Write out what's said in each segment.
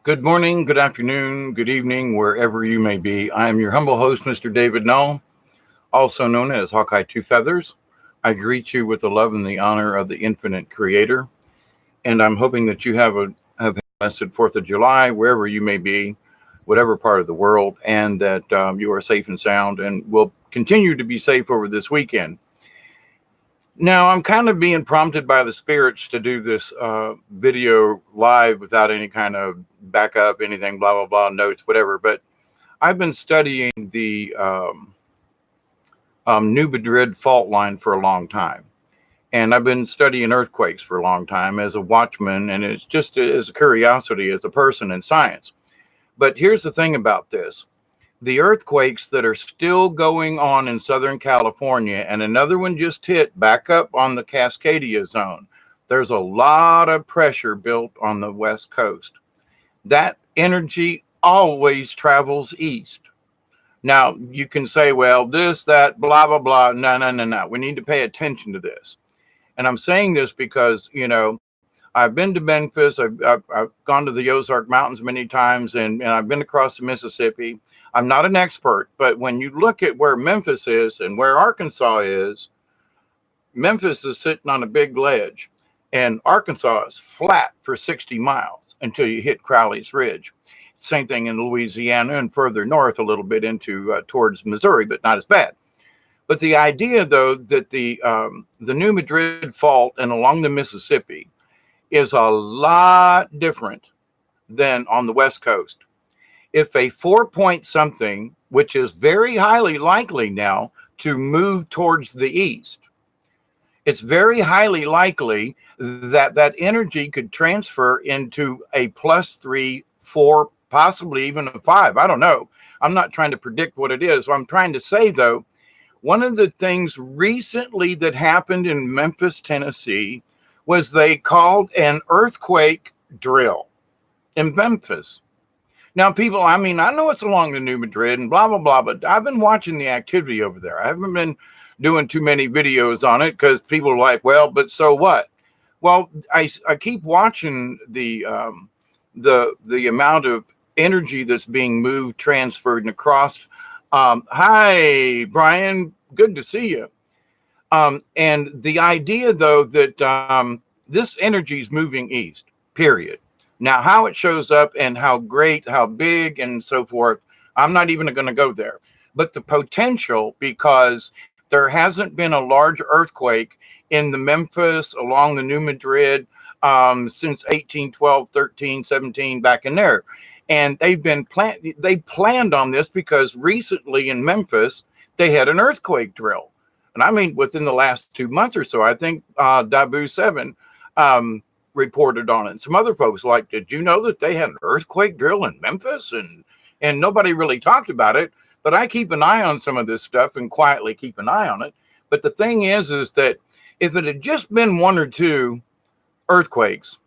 Good morning, good afternoon, good evening, wherever you may be. I am your humble host, Mr. David Null, also known as Hawkeye Two Feathers. I greet you with the love and the honor of the infinite creator. And I'm hoping that you have a blessed 4th of July, wherever you may be, whatever part of the world, and that you are safe and sound and will continue to be safe over this weekend. Now, I'm kind of being prompted by the spirits to do this video live without any kind of backup, anything, blah, blah, blah, notes, whatever. But I've been studying the New Madrid fault line for a long time. And I've been studying earthquakes for a long time as a watchman. And it's just as a curiosity as a person in science. But here's the thing about this. The earthquakes that are still going on in Southern California, and another one just hit back up on the Cascadia zone. There's a lot of pressure built on the West Coast. That energy always travels east. Now, you can say, well, this, that, blah, blah, blah. No, no, no, no. We need to pay attention to this. And I'm saying this because, I've been to Memphis. I've gone to the Ozark Mountains many times, and I've been across the Mississippi. I'm not an expert, but when you look at where Memphis is and where Arkansas is, Memphis is sitting on a big ledge, and Arkansas is flat for 60 miles until you hit Crowley's Ridge. Same thing in Louisiana and further north a little bit into towards Missouri, but not as bad. But the idea, though, that the New Madrid fault and along the Mississippi is a lot different than on the West Coast. If a 4-point something, which is very highly likely now to move towards the east, it's very highly likely that that energy could transfer into a +3, 4, possibly even a 5. I don't know. I'm not trying to predict what it is. What I'm trying to say, though, one of the things recently that happened in Memphis, Tennessee, was they called an earthquake drill in Memphis. Now, people, I know it's along the New Madrid and blah, blah, blah, but I've been watching the activity over there. I haven't been doing too many videos on it because people are like, well, but so what? Well, I keep watching the amount of energy that's being moved, transferred, and across. Hi, Brian. Good to see you. And the idea, though, that this energy is moving east, period. Now, how it shows up and how great, how big, and so forth, I'm not even going to go there. But the potential, because there hasn't been a large earthquake in the Memphis along the New Madrid since 1812, 13, 17, back in there. And they planned on this because recently in Memphis, they had an earthquake drill. And within the last 2 months or so, I think Dabu 7 reported on it. Some other folks like, did you know that they had an earthquake drill in Memphis? And nobody really talked about it, but I keep an eye on some of this stuff and quietly keep an eye on it. But the thing is that if it had just been 1 or 2 earthquakes,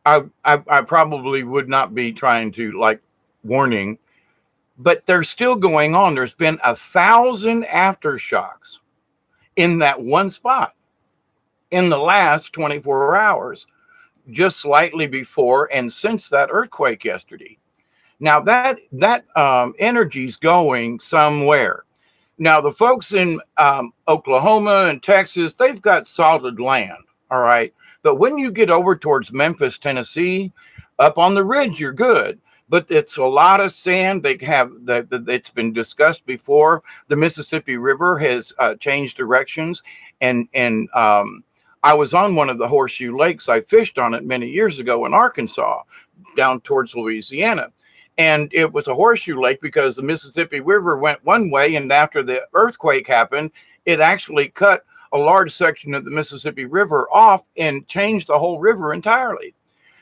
I probably would not be trying to warning, but they're still going on. There's been 1,000 aftershocks in that one spot in the last 24 hours, just slightly before and since that earthquake yesterday. Now that energy's going somewhere. Now the folks in Oklahoma and Texas, they've got solid land, all right. But when you get over towards Memphis, Tennessee, up on the ridge, you're good. But it's a lot of sand. They have it's been discussed before. The Mississippi River has changed directions, and I was on one of the horseshoe lakes. I fished on it many years ago in Arkansas, down towards Louisiana. And it was a horseshoe lake because the Mississippi River went one way, and after the earthquake happened, it actually cut a large section of the Mississippi River off and changed the whole river entirely.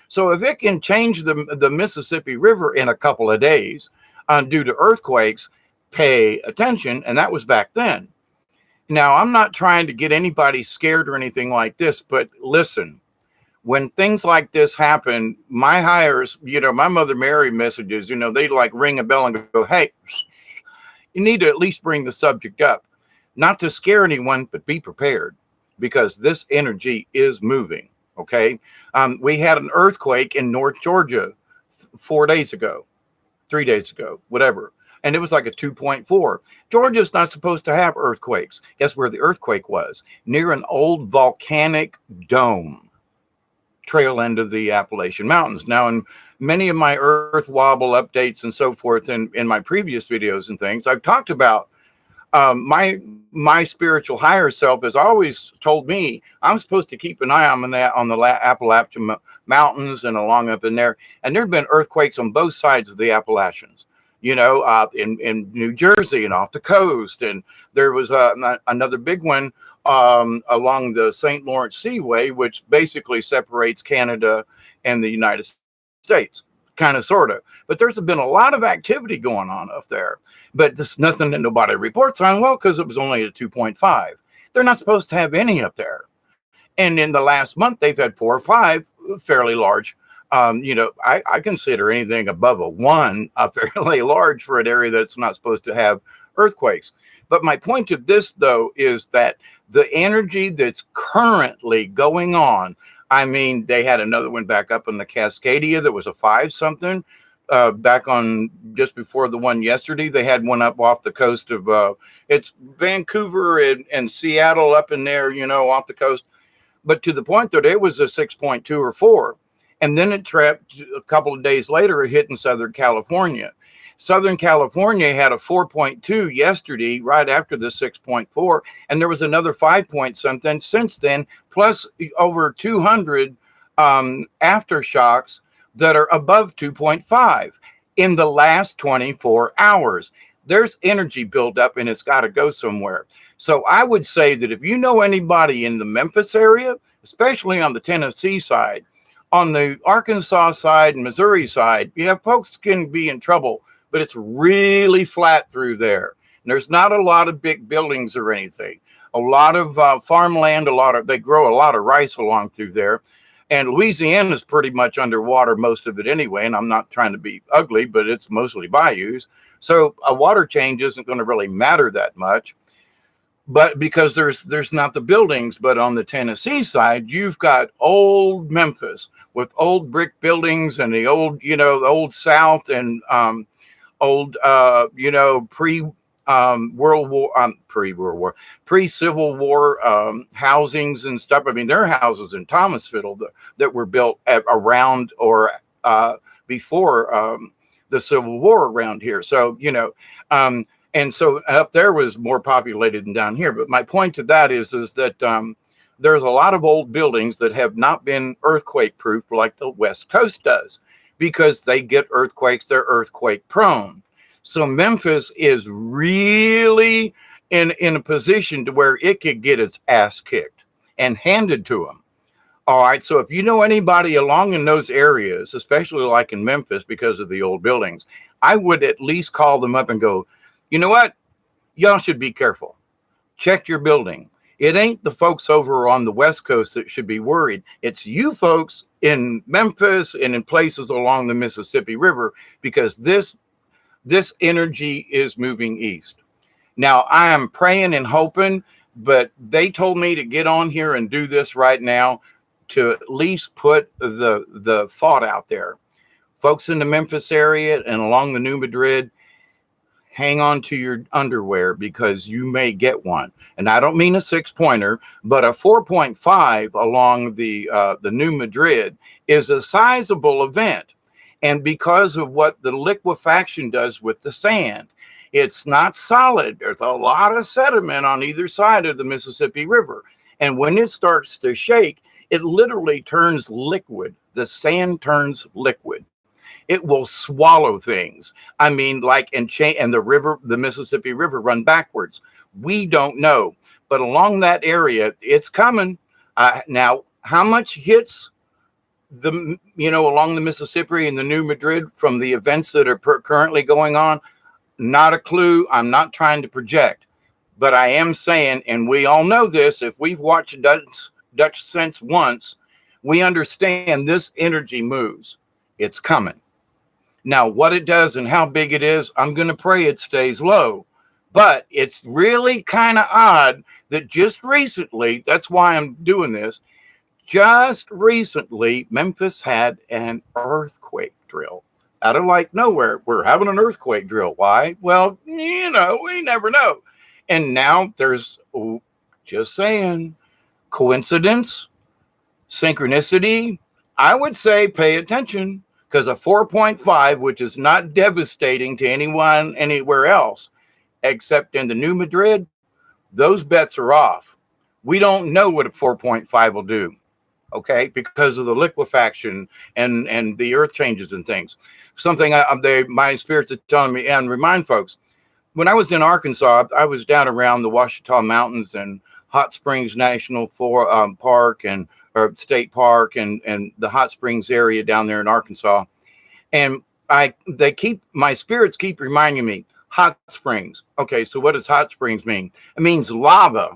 So if it can change the Mississippi River in a couple of days due to earthquakes, pay attention. And that was back then. Now, I'm not trying to get anybody scared or anything like this, but listen, when things like this happen, my hires, my Mother Mary messages, they ring a bell and go, hey, you need to at least bring the subject up. Not to scare anyone, but be prepared because this energy is moving. Okay. We had an earthquake in North Georgia 4 days ago, 3 days ago, whatever. And it was like a 2.4. Georgia's not supposed to have earthquakes. Guess where the earthquake was? Near an old volcanic dome, trail end of the Appalachian Mountains. Now, in many of my earth wobble updates and so forth, and in my previous videos and things, I've talked about my spiritual higher self has always told me I'm supposed to keep an eye on the Appalachian Mountains and along up in there. And there've been earthquakes on both sides of the Appalachians, in New Jersey and off the coast. And there was another big one along the St. Lawrence Seaway, which basically separates Canada and the United States, kind of, sort of. But there's been a lot of activity going on up there, but there's nothing that nobody reports on. Well, because it was only a 2.5. They're not supposed to have any up there. And in the last month, they've had 4 or 5 fairly large. I consider anything above a 1 fairly large for an area that's not supposed to have earthquakes. But my point to this, though, is that the energy that's currently going on, I mean, they had another one back up in the Cascadia that was a 5-something. Back on just before the one yesterday, they had one up off the coast of it's Vancouver and Seattle up in there, off the coast. But to the point that it was a 6.2 or 4. And then it trapped a couple of days later, it hit in Southern California. Southern California had a 4.2 yesterday, right after the 6.4. And there was another 5 point something since then, plus over 200 aftershocks that are above 2.5 in the last 24 hours. There's energy buildup and it's got to go somewhere. So I would say that if you know anybody in the Memphis area, especially on the Tennessee side, on the Arkansas side and Missouri side, folks can be in trouble, but it's really flat through there. And there's not a lot of big buildings or anything. A lot of farmland, they grow a lot of rice along through there. And Louisiana is pretty much underwater, most of it anyway. And I'm not trying to be ugly, but it's mostly bayous. So a water change isn't going to really matter that much. But because there's not the buildings, but on the Tennessee side, you've got old Memphis with old brick buildings and the old, the old South and old, pre-Civil War housings and stuff. I mean, there are houses in Thomasville that were built around or before the Civil War around here. So, and so up there was more populated than down here. But my point to that is that there's a lot of old buildings that have not been earthquake proof like the West Coast does, because they get earthquakes, they're earthquake prone. So Memphis is really in a position to where it could get its ass kicked and handed to them. All right. So if you know anybody along in those areas, especially like in Memphis, because of the old buildings, I would at least call them up and go, you know what? Y'all should be careful. Check your building. It ain't the folks over on the West Coast that should be worried. It's you folks in Memphis and in places along the Mississippi River, because this energy is moving east. Now, I am praying and hoping, but they told me to get on here and do this right now to at least put the thought out there. Folks in the Memphis area and along the New Madrid, hang on to your underwear, because you may get one. And I don't mean a 6-pointer, but a 4.5 along the New Madrid is a sizable event. And because of what the liquefaction does with the sand, it's not solid. There's a lot of sediment on either side of the Mississippi River. And when it starts to shake, it literally turns liquid. The sand turns liquid. It will swallow things. I mean, and the Mississippi River run backwards. We don't know, but along that area, it's coming. Now, how much hits along the Mississippi and the New Madrid from the events that are currently going on? Not a clue. I'm not trying to project, but I am saying, and we all know this, if we've watched Dutch Sense once, we understand this energy moves. It's coming. Now, what it does and how big it is, I'm going to pray it stays low. But it's really kind of odd that just recently, that's why I'm doing this, just recently, Memphis had an earthquake drill. out of like nowhere. We're having an earthquake drill. Why? Well, we never know. And now there's, just saying, coincidence, synchronicity. I would say pay attention, because a 4.5, which is not devastating to anyone anywhere else, except in the New Madrid, those bets are off. We don't know what a 4.5 will do, okay, because of the liquefaction and the earth changes and things. Something my spirits are telling me, and remind folks, when I was in Arkansas, I was down around the Ouachita Mountains and Hot Springs National Park and or State Park and the Hot Springs area down there in Arkansas. And my spirits keep reminding me, hot springs. Okay, so what does hot springs mean? It means lava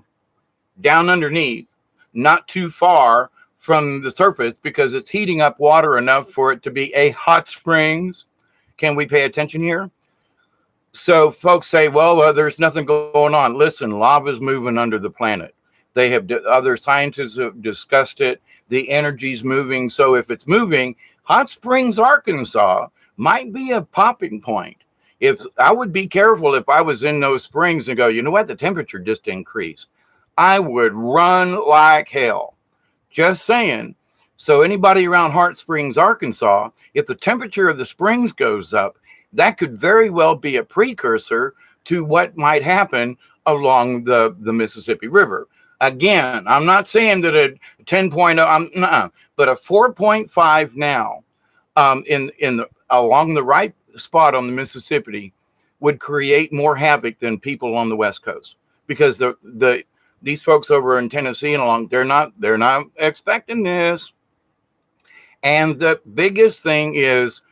down underneath, not too far from the surface, because it's heating up water enough for it to be a hot springs. Can we pay attention here? So folks say, well, there's nothing going on. Listen, lava is moving under the planet. Other scientists have discussed it. The energy's moving. So if it's moving, Hot Springs, Arkansas might be a popping point. If I would be careful if I was in those springs and go, you know what, the temperature just increased, I would run like hell. Just saying. So anybody around Hot Springs, Arkansas, if the temperature of the springs goes up, that could very well be a precursor to what might happen along the Mississippi River. Again, I'm not saying that a 10.0, but a 4.5 now along the right spot on the Mississippi would create more havoc than people on the West Coast, because these folks over in Tennessee and along, they're not expecting this. And the biggest thing is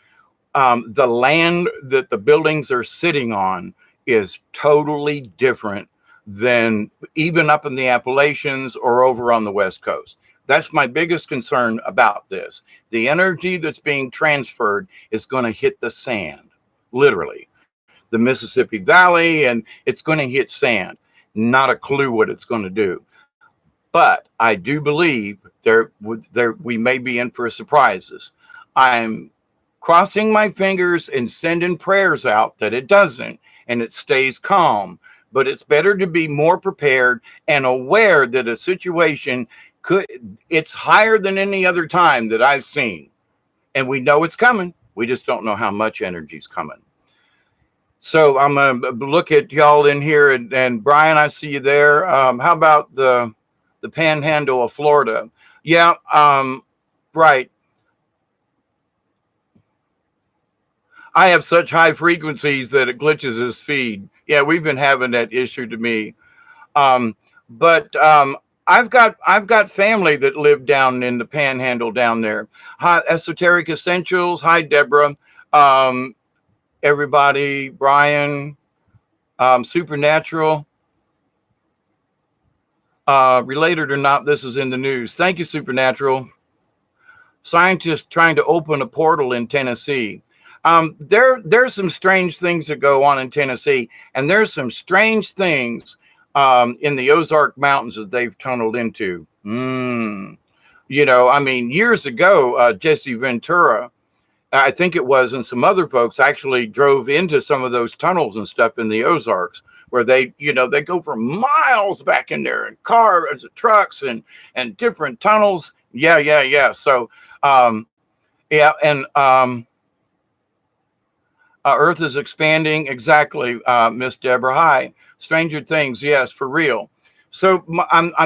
the land that the buildings are sitting on is totally different than even up in the Appalachians or over on the West Coast. That's my biggest concern about this. The energy that's being transferred is going to hit the sand, literally. The Mississippi Valley, and it's going to hit sand. Not a clue what it's going to do. But I do believe we may be in for surprises. I'm crossing my fingers and sending prayers out that it doesn't, and it stays calm. But it's better to be more prepared and aware that a situation it's higher than any other time that I've seen. And we know it's coming. We just don't know how much energy is coming. So I'm going to look at y'all in here. And Brian, I see you there. How about the panhandle of Florida? Yeah, right. I have such high frequencies that it glitches his feed. Yeah, we've been having that issue to me. But I've got family that live down in the panhandle down there. Hi, Esoteric Essentials. Hi, Deborah. Everybody, Brian, Supernatural. Related or not, this is in the news. Thank you, Supernatural. Scientists trying to open a portal in Tennessee. There's some strange things that go on in Tennessee, and there's some strange things in the Ozark Mountains that they've tunneled into. Years ago, Jesse Ventura, I think it was, and some other folks actually drove into some of those tunnels and stuff in the Ozarks, where they go for miles back in there in cars, trucks, and different tunnels. Yeah. So, Earth is expanding. Exactly, Miss Deborah. Hi. Stranger Things. Yes, for real. So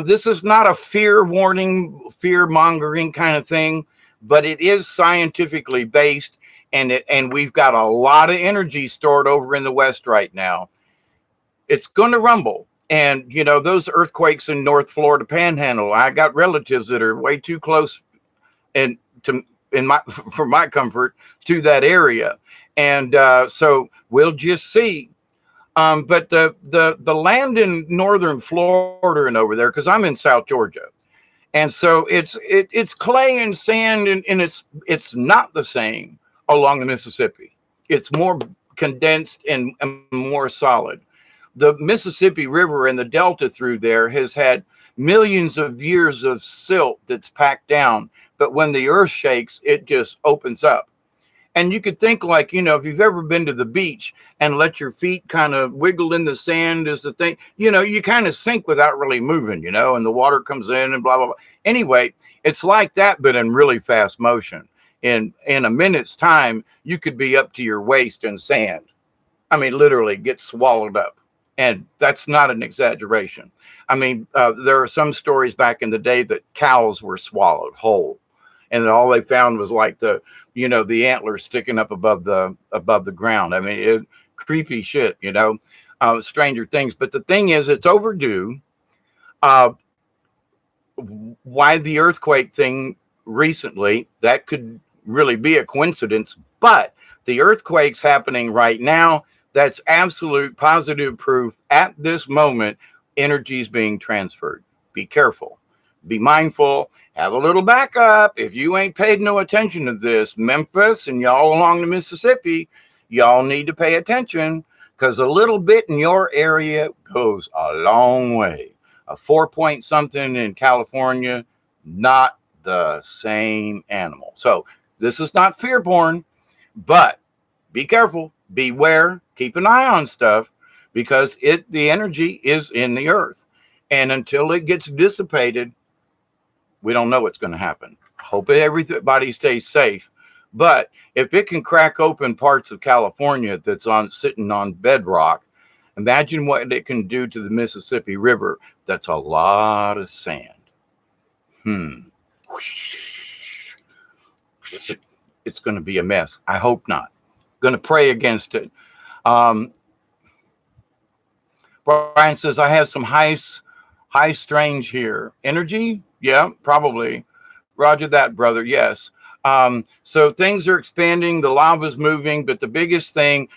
this is not a fear warning, fear mongering kind of thing, but it is scientifically based, and we've got a lot of energy stored over in the West right now. It's going to rumble. And, those earthquakes in North Florida Panhandle, I got relatives that are way too close for my comfort to that area. And so we'll just see. But the land in northern Florida and over there, because I'm in South Georgia, and so it's clay and sand, and it's not the same along the Mississippi. It's more condensed and more solid. The Mississippi River and the delta through there has had millions of years of silt that's packed down, but when the earth shakes, it just opens up. And you could think like, if you've ever been to the beach and let your feet kind of wiggle in the sand is the thing, you kind of sink without really moving, and the water comes in and blah, blah, blah. Anyway, it's like that, but in really fast motion. In a minute's time, you could be up to your waist in sand. I mean, literally get swallowed up. And that's not an exaggeration. I mean, there are some stories back in the day that cows were swallowed whole. And all they found was like the antlers sticking up above the ground. I mean, creepy shit, stranger things. But the thing is, it's overdue. Why the earthquake thing recently, that could really be a coincidence, but the earthquake's happening right now. That's absolute positive proof at this moment energy is being transferred. Be careful, be mindful, have a little backup. If you ain't paid no attention to this, Memphis and y'all along the Mississippi, y'all need to pay attention, because a little bit in your area goes a long way. A 4 point something in California, not the same animal. So this is not fear porn, but be careful, beware, keep an eye on stuff, because the energy is in the earth. And until it gets dissipated, we don't know what's going to happen. Hope everybody stays safe. But if it can crack open parts of California that's sitting on bedrock, imagine what it can do to the Mississippi River. That's a lot of sand. It's going to be a mess. I hope not. Going to pray against it. Brian says, I have some high strange here. Energy? Yeah, probably. Roger that, brother. Yes. So things are expanding. The lava's moving. But the biggest thing,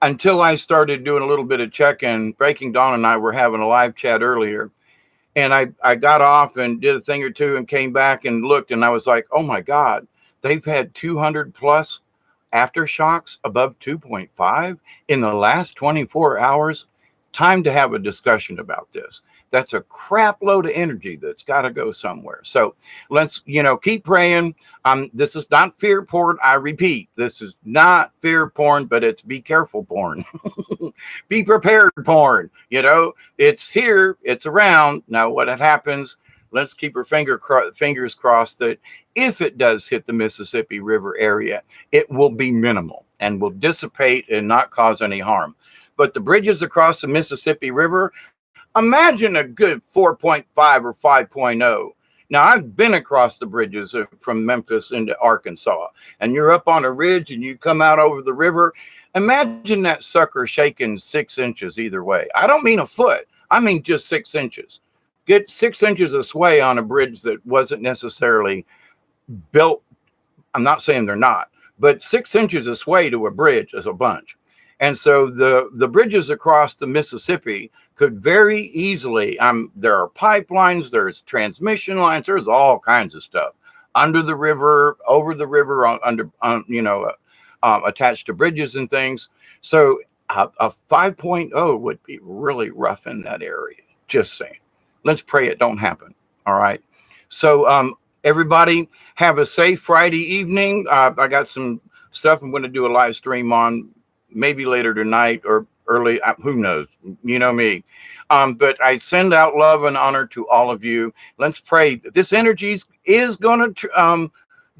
until I started doing a little bit of check-in, Breaking Dawn and I were having a live chat earlier. And I got off and did a thing or two and came back and looked. And I was like, oh, my God, they've had 200 plus aftershocks above 2.5 in the last 24 hours. Time to have a discussion about this. That's a crap load of energy that's got to go somewhere. So let's, keep praying. This is not fear porn. I repeat, this is not fear porn, but it's be careful porn. Be prepared porn. It's here, it's around. Now, what happens, let's keep our fingers crossed that if it does hit the Mississippi River area, it will be minimal and will dissipate and not cause any harm. But the bridges across the Mississippi River, imagine a good 4.5 or 5.0. Now, I've been across the bridges from Memphis into Arkansas, and you're up on a ridge and you come out over the river. Imagine that sucker shaking 6 inches either way. I don't mean a foot. I mean just 6 inches. Get 6 inches of sway on a bridge that wasn't necessarily built. I'm not saying they're not, but 6 inches of sway to a bridge is a bunch. And so the bridges across the Mississippi could very easily, there are pipelines, there's transmission lines, there's all kinds of stuff under the river, over the river, attached to bridges and things. So a 5.0 would be really rough in that area. Just saying. Let's pray it don't happen. All right. So everybody have a safe Friday evening. I got some stuff I'm going to do a live stream on, maybe later tonight or early, who knows, you know me. But I send out love and honor to all of you. Let's pray that this energy is going to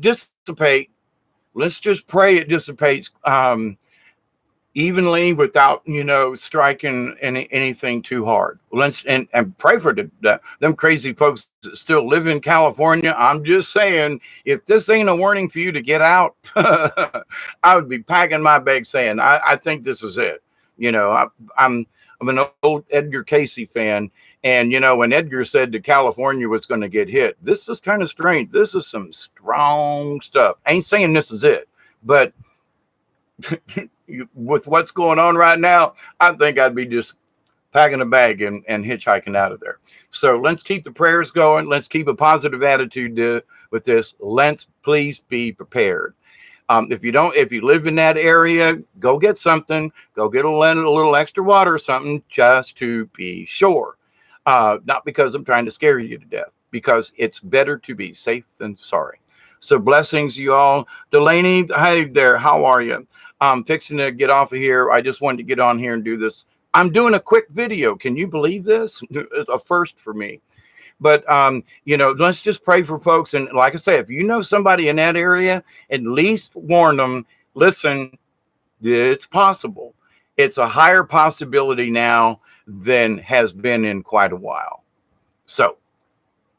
dissipate. Let's just pray it dissipates evenly without, striking anything too hard. Let's and pray for them crazy folks that still live in California. I'm just saying, if this ain't a warning for you to get out, I would be packing my bag saying, I think this is it. I'm an old Edgar Casey fan. And, when Edgar said that California was going to get hit, this is kind of strange. This is some strong stuff. I ain't saying this is it, but with what's going on right now, I think I'd be just packing a bag and hitchhiking out of there. So let's keep the prayers going. Let's keep a positive attitude with this. Let's please be prepared. If you live in that area, go get something. Go get a little extra water or something just to be sure. Not because I'm trying to scare you to death, because it's better to be safe than sorry. So blessings, you all. Delaney, hey there. How are you? I'm fixing to get off of here. I just wanted to get on here and do this. I'm doing a quick video. Can you believe this? It's a first for me. But, let's just pray for folks. And like I say, if you know somebody in that area, at least warn them, listen, it's possible. It's a higher possibility now than has been in quite a while. So,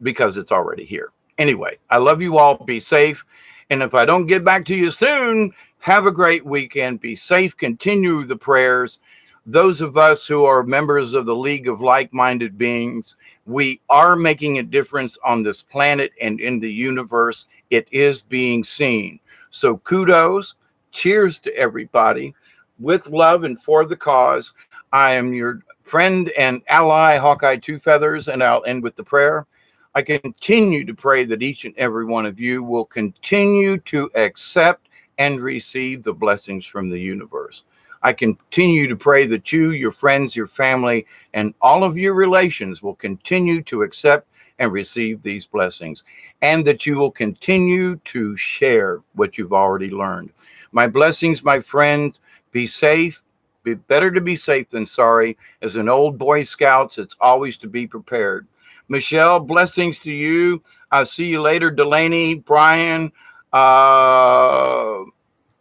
because it's already here. Anyway, I love you all. Be safe. And if I don't get back to you soon, have a great weekend. Be safe. Continue the prayers. Those of us who are members of the League of Like-Minded Beings, we are making a difference on this planet and in the universe. It is being seen. So kudos. Cheers to everybody. With love and for the cause, I am your friend and ally, Hawkeye Two Feathers, and I'll end with the prayer. I continue to pray that each and every one of you will continue to accept and receive the blessings from the universe. I continue to pray that you, your friends, your family, and all of your relations will continue to accept and receive these blessings, and that you will continue to share what you've already learned. My blessings, my friends. Be safe. Be better to be safe than sorry. As an old Boy Scouts, it's always to be prepared. Michelle, blessings to you. I'll see you later. Delaney, Brian,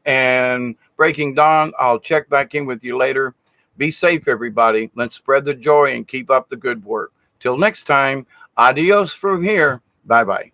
and Breaking Dawn. I'll check back in with you later. Be safe, everybody. Let's spread the joy and keep up the good work. Till next time, adios from here. Bye-bye.